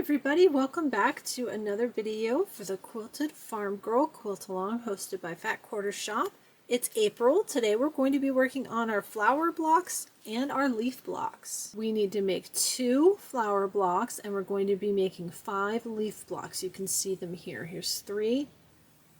everybody, welcome back to another video for the Quilted Farm Girl Quilt Along hosted by Fat Quarter Shop. It's April. Today we're going to be working on our flower blocks and our leaf blocks. We need to make 2 flower blocks and we're going to be making 5 leaf blocks. You can see them here. Here's 3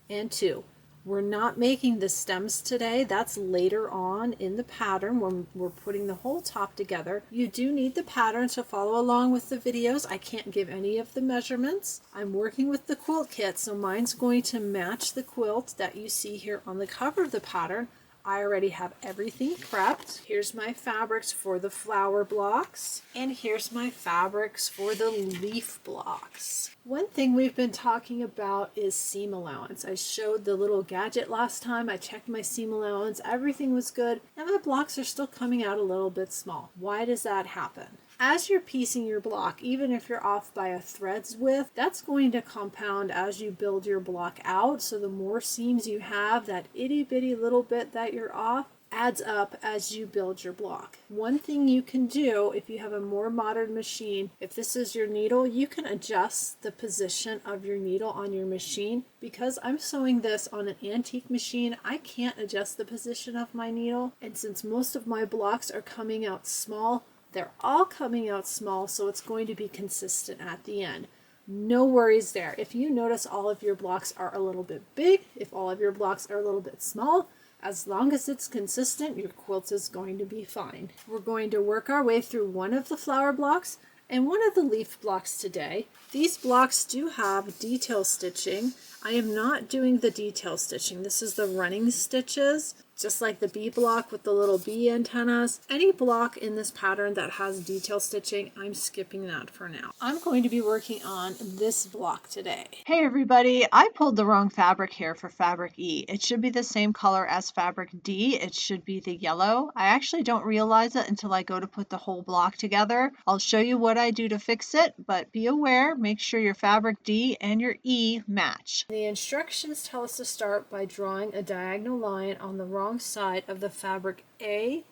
and 2. We're not making the stems today. That's later on in the pattern when we're putting the whole top together. You do need the pattern to follow along with the videos. I can't give any of the measurements. I'm working with the quilt kit, so mine's going to match the quilt that you see here on the cover of the pattern. I already have everything prepped. Here's my fabrics for the flower blocks, and here's my fabrics for the leaf blocks. One thing we've been talking about is seam allowance. I showed the little gadget last time. I checked my seam allowance. Everything was good, and my blocks are still coming out a little bit small. Why does that happen? As you're piecing your block, even if you're off by a thread's width, that's going to compound as you build your block out. So the more seams you have, that itty bitty little bit that you're off adds up as you build your block. One thing you can do if you have a more modern machine, if this is your needle, you can adjust the position of your needle on your machine. Because I'm sewing this on an antique machine, I can't adjust the position of my needle. And since most of my blocks are coming out small, they're all coming out small, so it's going to be consistent at the end. No worries there. If you notice all of your blocks are a little bit big, if all of your blocks are a little bit small, as long as it's consistent, your quilt is going to be fine. We're going to work our way through one of the flower blocks and one of the leaf blocks today. These blocks do have detail stitching. I am not doing the detail stitching. This is the running stitches, just like the bee block with the little bee antennas. Any block in this pattern that has detail stitching, I'm skipping that for now. I'm going to be working on this block today. Hey everybody, I pulled the wrong fabric here for fabric E. It should be the same color as fabric D. It should be the yellow. I actually don't realize it until I go to put the whole block together. I'll show you what I do to fix it, but be aware, make sure your fabric D and your E match. The instructions tell us to start by drawing a diagonal line on the wrong side of the fabric A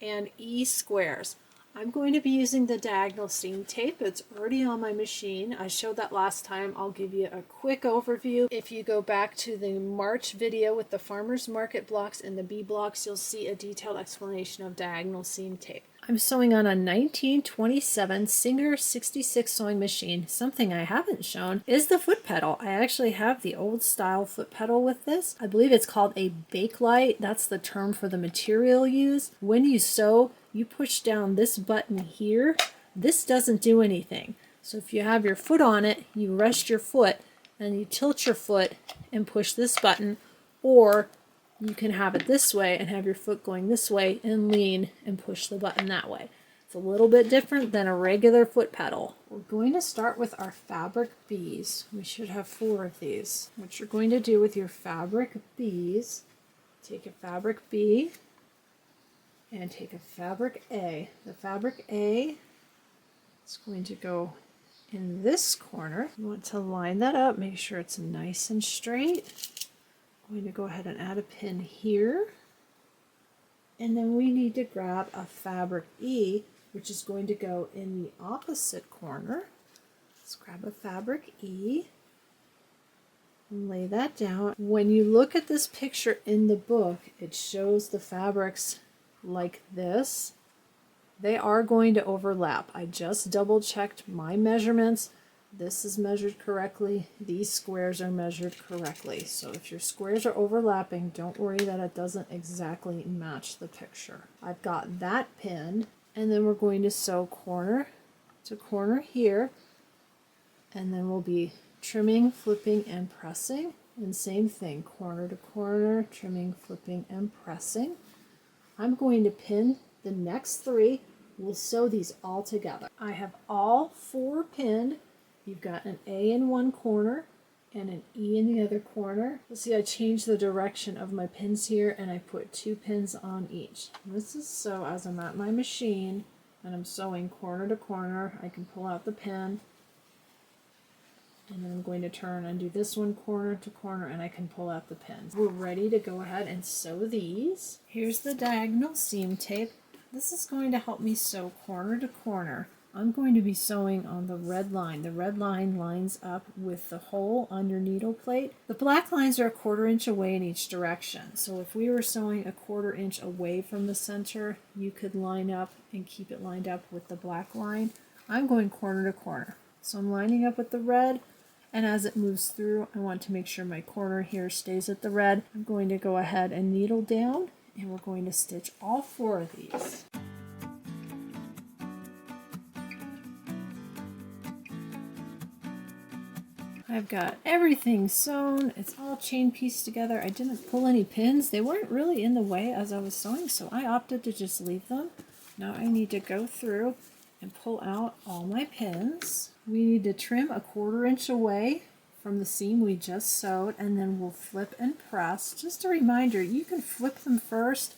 and E squares. I'm going to be using the diagonal seam tape. It's already on my machine. I showed that last time. I'll give you a quick overview. If you go back to the March video with the farmer's market blocks and the bee blocks, you'll see a detailed explanation of diagonal seam tape. I'm sewing on a 1927 Singer 66 sewing machine. Something I haven't shown is the foot pedal. I actually have the old style foot pedal with this. I believe it's called a Bakelite. That's the term for the material used. When you sew, you push down this button here. This doesn't do anything. So if you have your foot on it, you rest your foot and you tilt your foot and push this button, or you can have it this way and have your foot going this way and lean and push the button that way. It's a little bit different than a regular foot pedal. We're going to start with our fabric bees. We should have 4 of these. What you're going to do with your fabric bees, take a fabric bee and take a fabric A. The fabric A is going to go in this corner. You want to line that up, make sure it's nice and straight. I'm going to go ahead and add a pin here, and then we need to grab a fabric E, which is going to go in the opposite corner. Let's grab a fabric E and lay that down. When you look at this picture in the book, it shows the fabrics like this. They are going to overlap. I just double checked my measurements. This is measured correctly. These squares are measured correctly. So if your squares are overlapping, don't worry that it doesn't exactly match the picture. I've got that pinned, and then we're going to sew corner to corner here, and then we'll be trimming, flipping, and pressing. And same thing, corner to corner, trimming, flipping, and pressing. I'm going to pin the next 3. We'll sew these all together. I have all 4 pinned. You've got an A in one corner and an E in the other corner. You'll see I changed the direction of my pins here and I put 2 pins on each. This is so as I'm at my machine and I'm sewing corner to corner, I can pull out the pin, and then I'm going to turn and do this one corner to corner and I can pull out the pins. We're ready to go ahead and sew these. Here's the diagonal seam tape. This is going to help me sew corner to corner. I'm going to be sewing on the red line. The red line lines up with the hole on your needle plate. The black lines are 1/4 inch away in each direction. So if we were sewing 1/4 inch away from the center, you could line up and keep it lined up with the black line. I'm going corner to corner. So I'm lining up with the red, and as it moves through, I want to make sure my corner here stays at the red. I'm going to go ahead and needle down, and we're going to stitch all 4 of these. I've got everything sewn. It's all chain pieced together. I didn't pull any pins. They weren't really in the way as I was sewing, so I opted to just leave them. Now I need to go through and pull out all my pins. We need to trim 1/4 inch away from the seam we just sewed, and then we'll flip and press. Just a reminder, you can flip them first,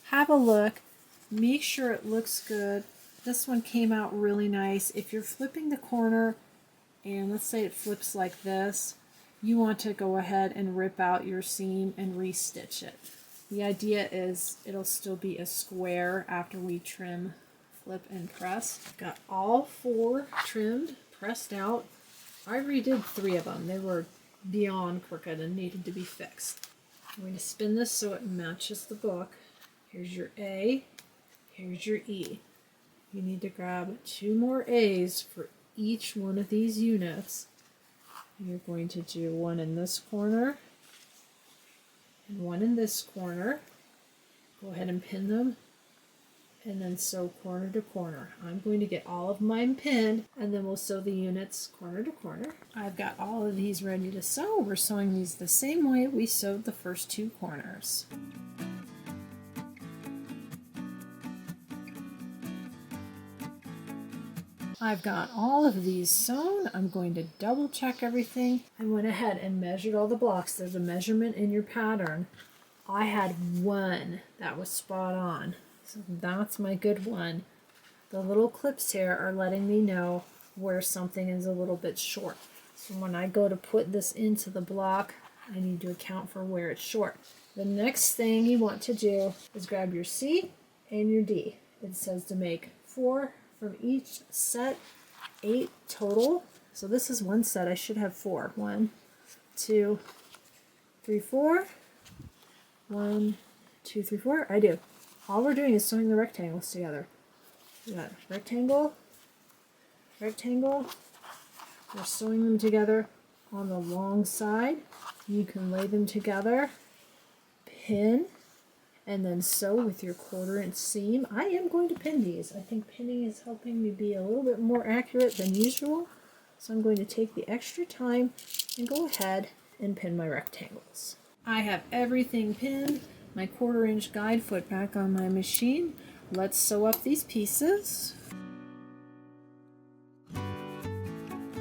have a look, make sure it looks good. This one came out really nice. If you're flipping the corner, and let's say it flips like this, you want to go ahead and rip out your seam and restitch it. The idea is it'll still be a square after we trim, flip, and press. Got all 4 trimmed, pressed out. I redid 3 of them. They were beyond crooked and needed to be fixed. I'm going to spin this so it matches the book. Here's your A, here's your E. You need to grab 2 more A's for each one of these units. You're going to do one in this corner and one in this corner. Go ahead and pin them and then sew corner to corner. I'm going to get all of mine pinned, and then we'll sew the units corner to corner. I've got all of these ready to sew. We're sewing these the same way we sewed the first 2 corners. I've got all of these sewn. I'm going to double check everything. I went ahead and measured all the blocks. There's a measurement in your pattern. I had 1 that was spot on. So that's my good one. The little clips here are letting me know where something is a little bit short. So when I go to put this into the block, I need to account for where it's short. The next thing you want to do is grab your C and your D. It says to make 4 from each set, 8 total. So this is 1 set. I should have 4. 1, 2, 3, 4. 1, 2, 3, 4. I do. All we're doing is sewing the rectangles together. We got rectangle, rectangle. We're sewing them together on the long side. You can lay them together, pin, and then sew with your 1/4 inch seam. I am going to pin these. I think pinning is helping me be a little bit more accurate than usual. So I'm going to take the extra time and go ahead and pin my rectangles. I have everything pinned. My 1/4 inch guide foot back on my machine. Let's sew up these pieces.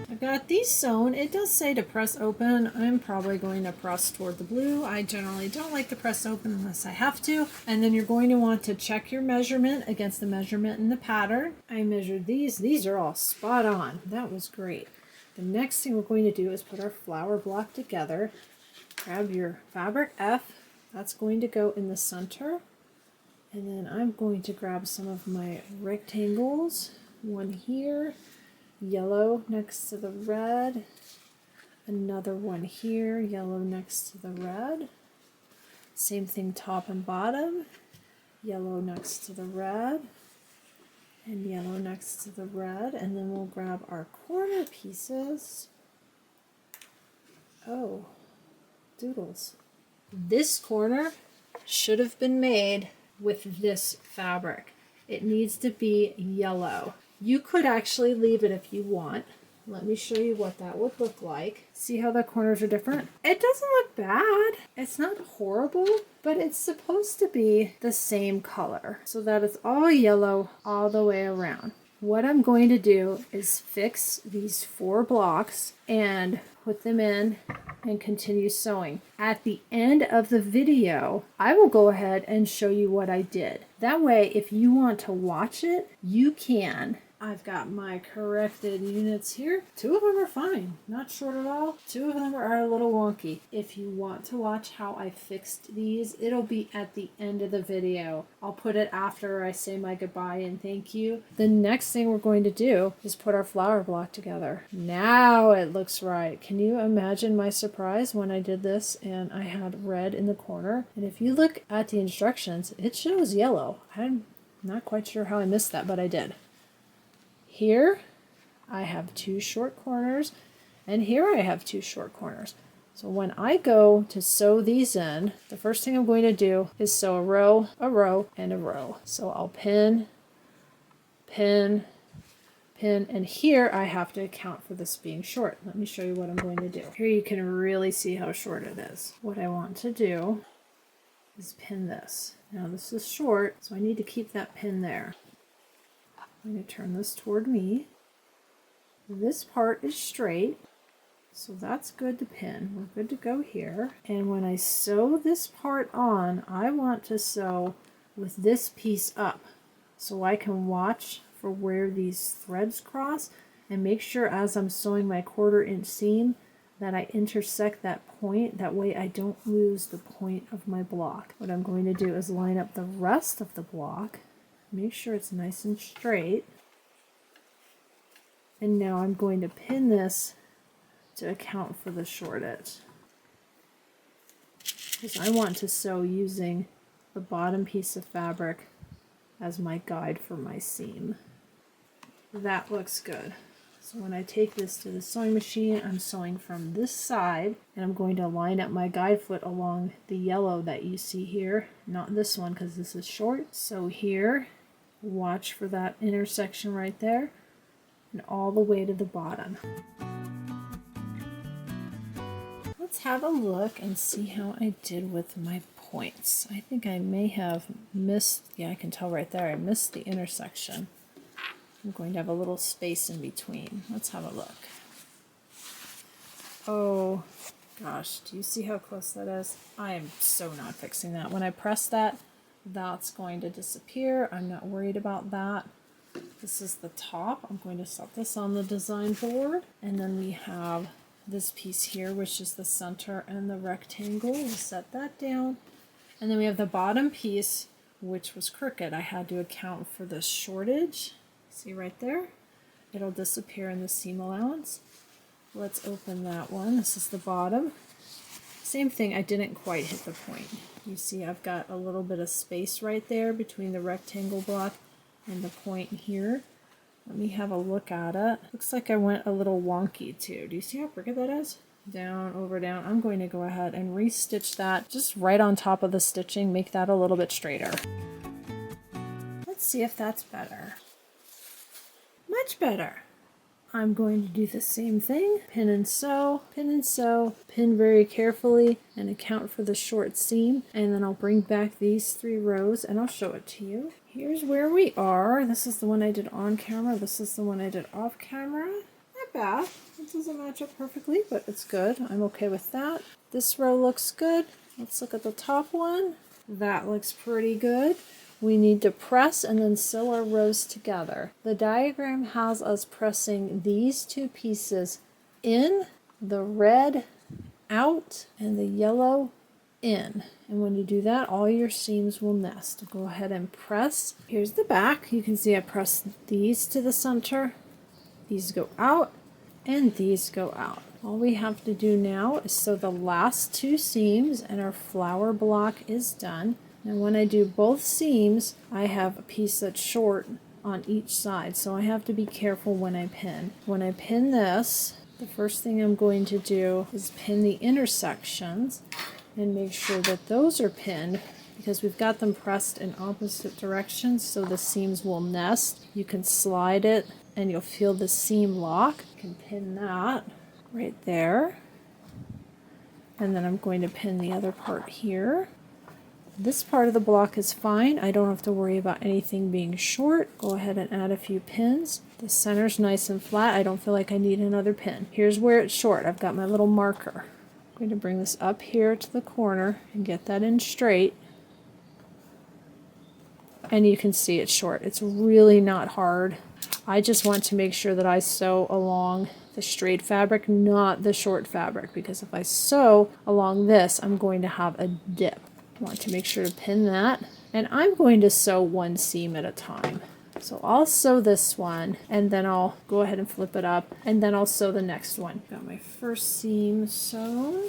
I've got these sewn. It does say to press open. I'm probably going to press toward the blue. I generally don't like to press open unless I have to. And then you're going to want to check your measurement against the measurement in the pattern. I measured these. These are all spot on. That was great. The next thing we're going to do is put our flower block together. Grab your fabric F. That's going to go in the center. And then I'm going to grab some of my rectangles. One here, yellow next to the red. Another one here, yellow next to the red. Same thing top and bottom. Yellow next to the red. And yellow next to the red. And then we'll grab our corner pieces. Oh, doodles. This corner should have been made with this fabric. It needs to be yellow. You could actually leave it if you want. Let me show you what that would look like. See how the corners are different? It doesn't look bad. It's not horrible, but it's supposed to be the same color so that it's all yellow all the way around. What I'm going to do is fix these 4 blocks and put them in and continue sewing. At the end of the video, I will go ahead and show you what I did. That way, if you want to watch it, you can, I've got my corrected units here. 2 of them are fine, not short at all. 2 of them are a little wonky. If you want to watch how I fixed these, it'll be at the end of the video. I'll put it after I say my goodbye and thank you. The next thing we're going to do is put our flower block together. Now it looks right. Can you imagine my surprise when I did this and I had red in the corner? And if you look at the instructions, it shows yellow. I'm not quite sure how I missed that, but I did. Here I have 2 short corners, and here I have 2 short corners. So when I go to sew these in, the first thing I'm going to do is sew a row, and a row. So I'll pin, pin, pin, and here I have to account for this being short. Let me show you what I'm going to do. Here you can really see how short it is. What I want to do is pin this. Now this is short, so I need to keep that pin there. I'm going to turn this toward me. This part is straight, so that's good to pin. We're good to go here. And when I sew this part on, I want to sew with this piece up so I can watch for where these threads cross and make sure as I'm sewing my 1/4 inch seam that I intersect that point. That way I don't lose the point of my block. What I'm going to do is line up the rest of the block. Make sure it's nice and straight. And now I'm going to pin this to account for the short edge. Because I want to sew using the bottom piece of fabric as my guide for my seam. That looks good. So when I take this to the sewing machine, I'm sewing from this side, and I'm going to line up my guide foot along the yellow that you see here. Not this one because this is short. So here, watch for that intersection right there, and all the way to the bottom. Let's have a look and see how I did with my points. I think I may have missed, yeah, I can tell right there, I missed the intersection. I'm going to have a little space in between. Let's have a look. Oh gosh, do you see how close that is? I am so not fixing that. When I press that, that's going to disappear. I'm not worried about that. This is the top. I'm going to set this on the design board. And then we have this piece here, which is the center and the rectangle. We'll set that down. And then we have the bottom piece, which was crooked. I had to account for the shortage. See right there? It'll disappear in the seam allowance. Let's open that one. This is the bottom. Same thing, I didn't quite hit the point. You see I've got a little bit of space right there between the rectangle block and the point here. Let me have a look at it. Looks like I went a little wonky too. Do you see how crooked that is? Down, over, down. I'm going to go ahead and re-stitch that just right on top of the stitching, make that a little bit straighter. Let's see if that's better. Much better. I'm going to do the same thing. Pin and sew, pin very carefully and account for the short seam. And then I'll bring back these 3 rows and I'll show it to you. Here's where we are. This is the one I did on camera. This is the one I did off camera. Not bad. It doesn't match up perfectly, but it's good. I'm okay with that. This row looks good. Let's look at the top one. That looks pretty good. We need to press and then sew our rows together. The diagram has us pressing these 2 pieces in, the red out, and the yellow in. And when you do that, all your seams will nest. Go ahead and press. Here's the back. You can see I press these to the center. These go out, and these go out. All we have to do now is sew the last 2 seams, and our flower block is done. And when I do both seams, I have a piece that's short on each side, so I have to be careful when I pin. When I pin this, the first thing I'm going to do is pin the intersections and make sure that those are pinned because we've got them pressed in opposite directions so the seams will nest. You can slide it and you'll feel the seam lock. You can pin that right there. And then I'm going to pin the other part here. This part of the block is fine. I don't have to worry about anything being short. Go ahead and add a few pins. The center's nice and flat. I don't feel like I need another pin. Here's where it's short. I've got my little marker. I'm going to bring this up here to the corner and get that in straight. And you can see it's short. It's really not hard I just want to make sure that I sew along the straight fabric, not the short fabric, because if I sew along this, I'm going to have a dip. I want to make sure to pin that, and I'm going to sew one seam at a time. So I'll sew this one, and then I'll go ahead and flip it up, and then I'll sew the next one. Got my first seam sewn,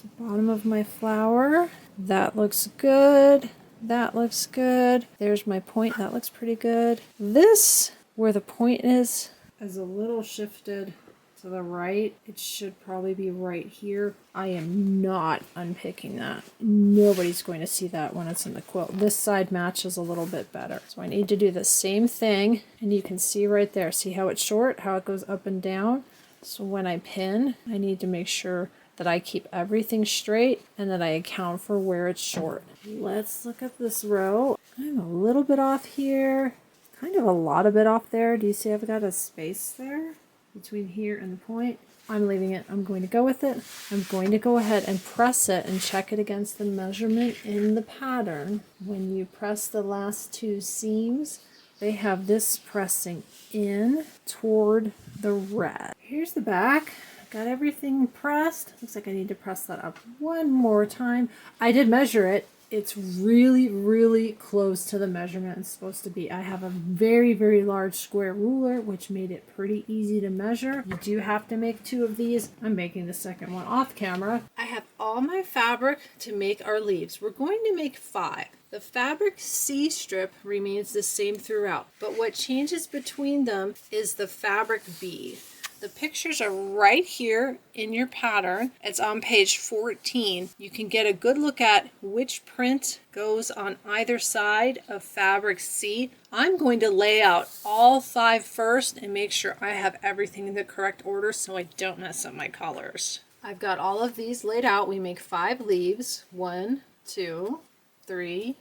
the bottom of my flower. That looks good. That looks good. There's my point. That looks pretty good. This, where the point is a little shifted to the right. It should probably be right here. I am not unpicking that. Nobody's going to see that when it's in the quilt. This side matches a little bit better. So I need to do the same thing, and you can see right there. See how it's short, how it goes up and down? So when I pin, I need to make sure that I keep everything straight and that I account for where it's short. Let's look at this row. I'm a little bit off here, kind of a lot of bit off there. Do you see I've got a space there between here and the point? I'm leaving it. I'm going to go with it. I'm going to go ahead and press it and check it against the measurement in the pattern. When you press the last two seams, they have this pressing in toward the red. Here's the back. Got everything pressed. Looks like I need to press that up one more time. I did measure it. It's really, really close to the measurement it's supposed to be. I have a very, very large square ruler, which made it pretty easy to measure. You do have to make 2 of these. I'm making the second one off camera. I have all my fabric to make our leaves. We're going to make 5. The fabric C strip remains the same throughout, but what changes between them is the fabric B. The pictures are right here in your pattern. It's on page 14. You can get a good look at which print goes on either side of fabric C. I'm going to lay out all 5 first and make sure I have everything in the correct order so I don't mess up my colors. I've got all of these laid out. We make 5 leaves. 1, 2, 3,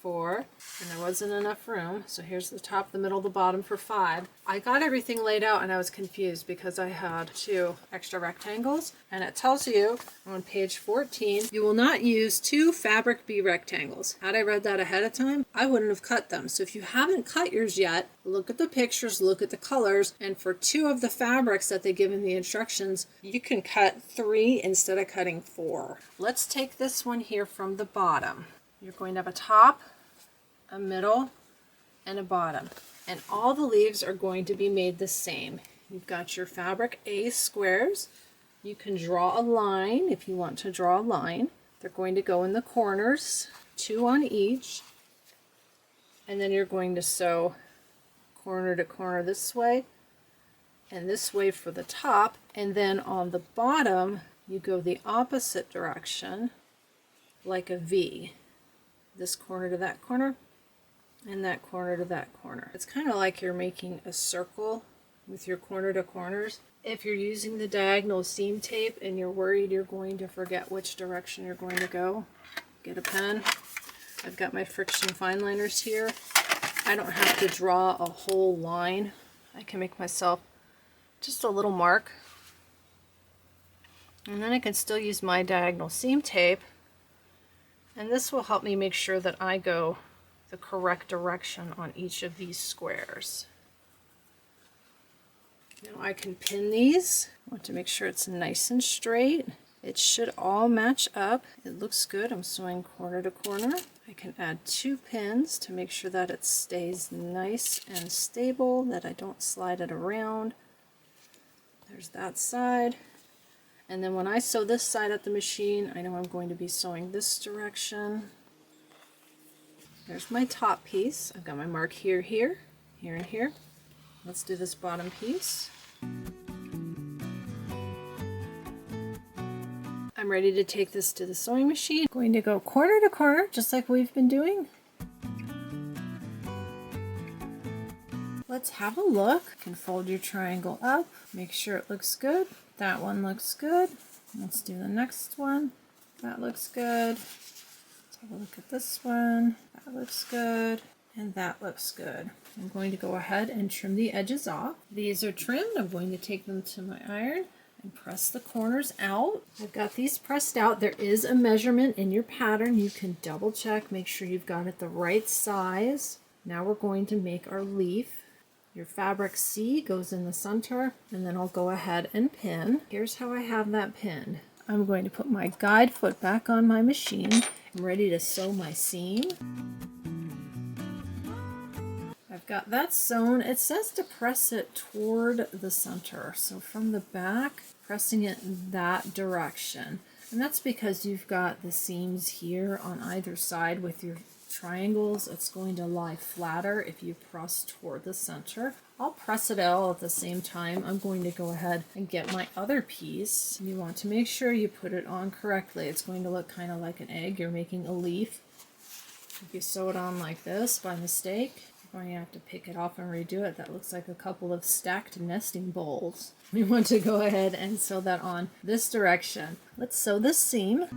4, and there wasn't enough room, so here's the top, the middle, the bottom for 5. I got everything laid out and I was confused because I had 2 extra rectangles, and it tells you on page 14 you will not use 2 fabric B rectangles. Had I read that ahead of time, I wouldn't have cut them. So if you haven't cut yours yet, look at the pictures, look at the colors, and for 2 of the fabrics that they give in the instructions, you can cut 3 instead of cutting 4. Let's take this one here from the bottom. You're going to have a top, a middle, and a bottom. And all the leaves are going to be made the same. You've got your fabric A squares. You can draw a line if you want to draw a line. They're going to go in the corners, 2 on each. And then you're going to sew corner to corner this way and this way for the top. And then on the bottom, you go the opposite direction like a V. This corner to that corner, and that corner to that corner. It's kind of like you're making a circle with your corner to corners. If you're using the diagonal seam tape and you're worried you're going to forget which direction you're going to go, get a pen. I've got my Frixion fineliners here. I don't have to draw a whole line. I can make myself just a little mark. And then I can still use my diagonal seam tape. And this will help me make sure that I go the correct direction on each of these squares. Now I can pin these. I want to make sure it's nice and straight. It should all match up. It looks good. I'm sewing corner to corner. I can add 2 pins to make sure that it stays nice and stable, that I don't slide it around. There's that side. And then when I sew this side at the machine, I know I'm going to be sewing this direction. There's my top piece. I've got my mark here, here, here, and here. Let's do this bottom piece. I'm ready to take this to the sewing machine. I'm going to go corner to corner, just like we've been doing. Let's have a look. You can fold your triangle up, make sure it looks good. That one looks good. Let's do the next one. That looks good. Let's have a look at this one. That looks good. And that looks good. I'm going to go ahead and trim the edges off. These are trimmed. I'm going to take them to my iron and press the corners out. I've got these pressed out. There is a measurement in your pattern. You can double check, make sure you've got it the right size. Now we're going to make our leaf. Your fabric C goes in the center, and then I'll go ahead and pin. Here's how I have that pinned. I'm going to put my guide foot back on my machine. I'm ready to sew my seam. I've got that sewn. It says to press it toward the center. So from the back, pressing it in that direction. And that's because you've got the seams here on either side with your triangles. It's going to lie flatter if you press toward the center. I'll press it all at the same time. I'm going to go ahead and get my other piece. You want to make sure you put it on correctly. It's going to look kind of like an egg. You're making a leaf. If you sew it on like this by mistake, you're going to have to pick it off and redo it. That looks like a couple of stacked nesting bowls. We want to go ahead and sew that on this direction. Let's sew this seam.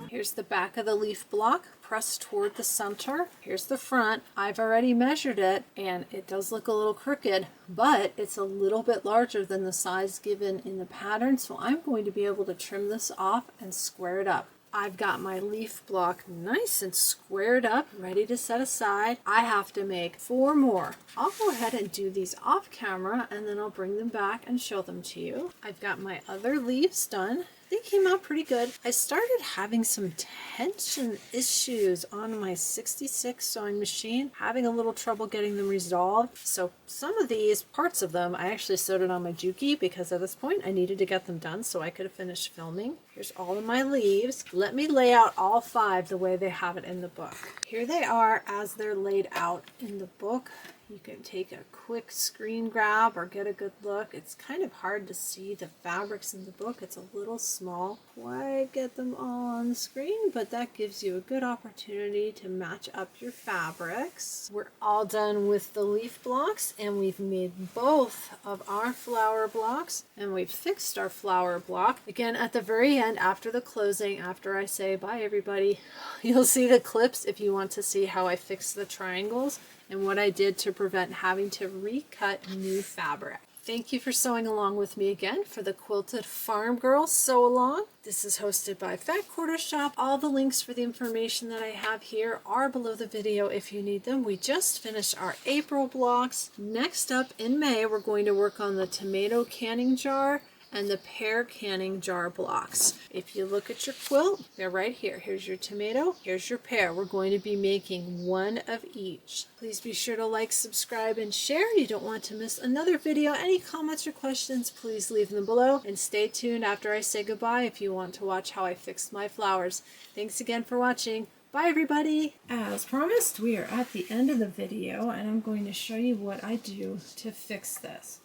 Here's the back of the leaf block, pressed toward the center. Here's the front. I've already measured it, and it does look a little crooked, but it's a little bit larger than the size given in the pattern, so I'm going to be able to trim this off and square it up. I've got my leaf block nice and squared up, ready to set aside. I have to make 4 more. I'll go ahead and do these off camera, and then I'll bring them back and show them to you. I've got my other leaves done. They came out pretty good. I started having some tension issues on my 66 sewing machine, having a little trouble getting them resolved. So some of these, parts of them, I actually sewed it on my Juki because at this point I needed to get them done so I could have finished filming. Here's all of my leaves. Let me lay out all 5 the way they have it in the book. Here they are as they're laid out in the book. You can take a quick screen grab or get a good look. It's kind of hard to see the fabrics in the book. It's a little small. Quite get them all on the screen, but that gives you a good opportunity to match up your fabrics. We're all done with the leaf blocks, and we've made both of our flower blocks, and we've fixed our flower block. Again, at the very end, after the closing, after I say bye everybody, you'll see the clips if you want to see how I fixed the triangles and what I did to prevent having to recut new fabric. Thank you for sewing along with me again for the Quilted Farm Girl Sew Along. This is hosted by Fat Quarter Shop. All the links for the information that I have here are below the video if you need them. We just finished our April blocks. Next up in May, we're going to work on the tomato canning jar and the pear canning jar blocks. If you look at your quilt, they're right here. Here's your tomato, here's your pear. We're going to be making 1 of each. Please be sure to like, subscribe, and share. You don't want to miss another video. Any comments or questions, please leave them below. And stay tuned after I say goodbye if you want to watch how I fixed my flowers. Thanks again for watching. Bye everybody! As promised, we are at the end of the video, and I'm going to show you what I do to fix this.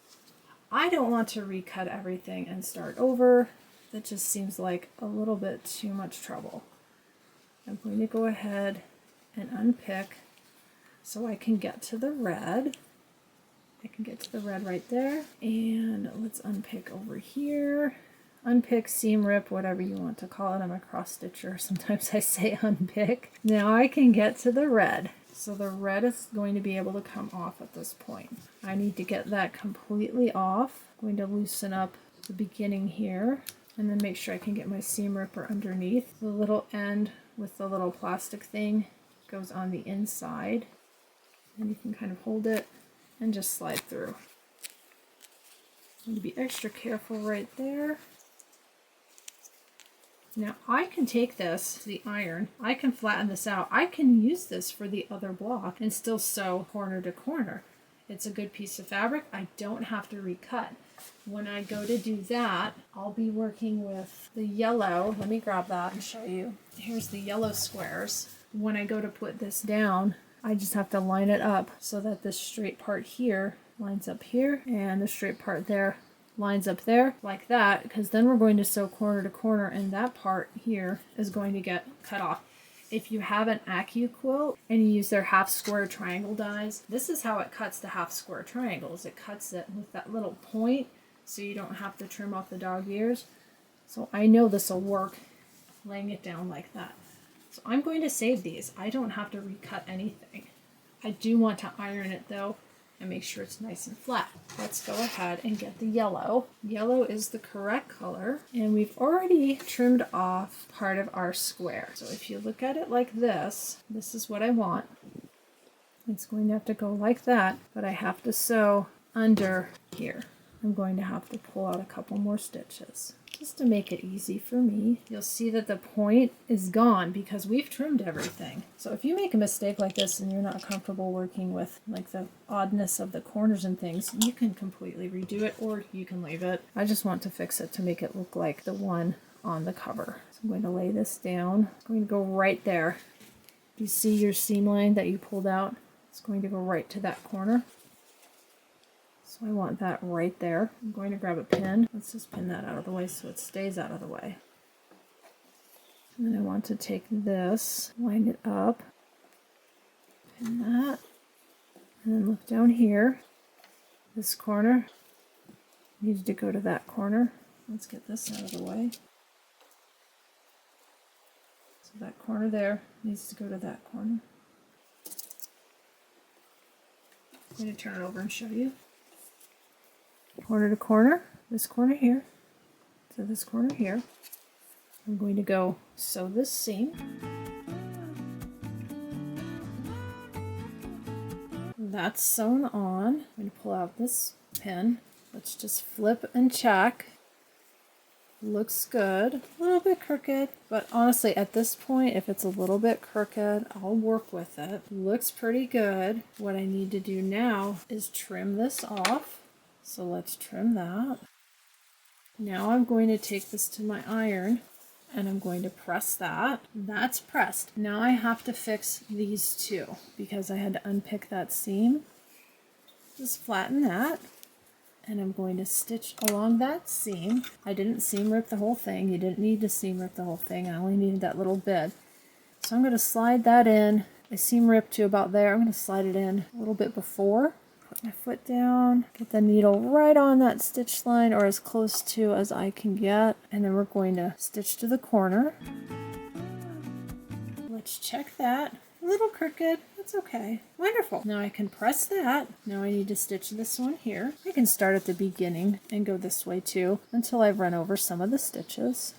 I don't want to recut everything and start over. That just seems like a little bit too much trouble. I'm going to go ahead and unpick so I can get to the red. I can get to the red right there. And let's unpick over here. Unpick, seam rip, whatever you want to call it. I'm a cross stitcher. Sometimes I say unpick. Now I can get to the red. So the red is going to be able to come off at this point. I need to get that completely off. I'm going to loosen up the beginning here and then make sure I can get my seam ripper underneath. The little end with the little plastic thing goes on the inside, and you can kind of hold it and just slide through. I'm going to be extra careful right there. Now I can take this to the iron, I can flatten this out, I can use this for the other block and still sew corner to corner. It's a good piece of fabric, I don't have to recut. When I go to do that, I'll be working with the yellow. Let me grab that and show you. Here's the yellow squares. When I go to put this down, I just have to line it up so that this straight part here lines up here and the straight part there lines up there like that, because then we're going to sew corner to corner and that part here is going to get cut off. If you have an AccuQuilt and you use their half square triangle dies, this is how it cuts the half square triangles. It cuts it with that little point so you don't have to trim off the dog ears. So I know this will work laying it down like that. So I'm going to save these. I don't have to recut anything. I do want to iron it though and make sure it's nice and flat. Let's go ahead and get the yellow. Yellow is the correct color, and we've already trimmed off part of our square. So if you look at it like this, this is what I want. It's going to have to go like that, but I have to sew under here. I'm going to have to pull out a couple more stitches just to make it easy for me. You'll see that the point is gone because we've trimmed everything. So if you make a mistake like this and you're not comfortable working with like the oddness of the corners and things, you can completely redo it or you can leave it. I just want to fix it to make it look like the one on the cover. So I'm going to lay this down. It's going to go right there. You see your seam line that you pulled out? It's going to go right to that corner. So I want that right there. I'm going to grab a pin. Let's just pin that out of the way so it stays out of the way. And then I want to take this, wind it up, pin that, and then look down here. This corner needs to go to that corner. Let's get this out of the way. So that corner there needs to go to that corner. I'm going to turn it over and show you. Corner to corner, this corner here, to this corner here. I'm going to go sew this seam. That's sewn on. I'm going to pull out this pin. Let's just flip and check. Looks good. A little bit crooked, but honestly at this point, if it's a little bit crooked, I'll work with it. Looks pretty good. What I need to do now is trim this off. So let's trim that. Now I'm going to take this to my iron and I'm going to press that. That's pressed. Now I have to fix these two because I had to unpick that seam. Just flatten that. And I'm going to stitch along that seam. I didn't seam rip the whole thing. You didn't need to seam rip the whole thing. I only needed that little bit. So I'm going to slide that in. I seam ripped to about there. I'm going to slide it in a little bit before. Put my foot down, get the needle right on that stitch line or as close to as I can get, and then we're going to stitch to the corner. Let's check that. A little crooked, that's okay. Wonderful. Now I can press that. Now I need to stitch this one here. I can start at the beginning and go this way too until I've run over some of the stitches.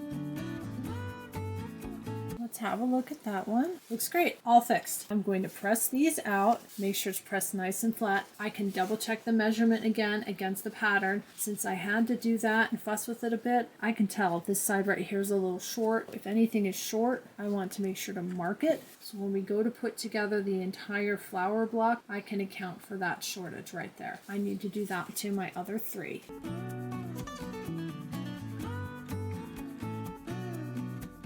Let's have a look at that one. Looks great. All fixed. I'm going to press these out. Make sure it's pressed nice and flat. I can double check the measurement again against the pattern. Since I had to do that and fuss with it a bit, I can tell this side right here is a little short. If anything is short, I want to make sure to mark it. So when we go to put together the entire flower block, I can account for that shortage right there. I need to do that to my other three.